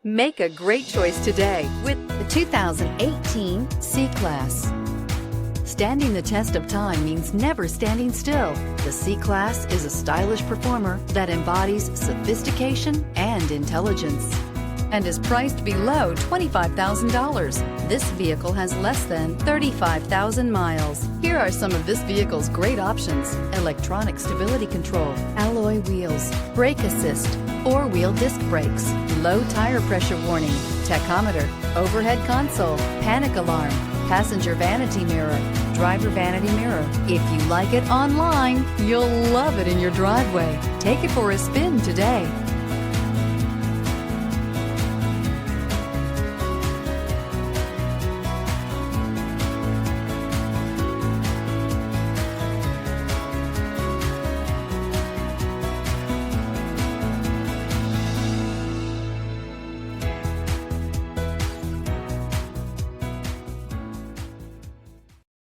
Make a great choice today with The 2018 C-Class. Standing the test of time means never standing still. The C-Class is a stylish performer that embodies sophistication and intelligence and is priced below $25,000. This vehicle has less than 35,000 miles. Here are some of this vehicle's great options: electronic stability control, alloy wheels, brake assist, four-wheel disc brakes, low tire pressure warning, tachometer, overhead console, panic alarm, passenger vanity mirror, driver vanity mirror. If you like it online, you'll love it in your driveway. Take it for a spin today.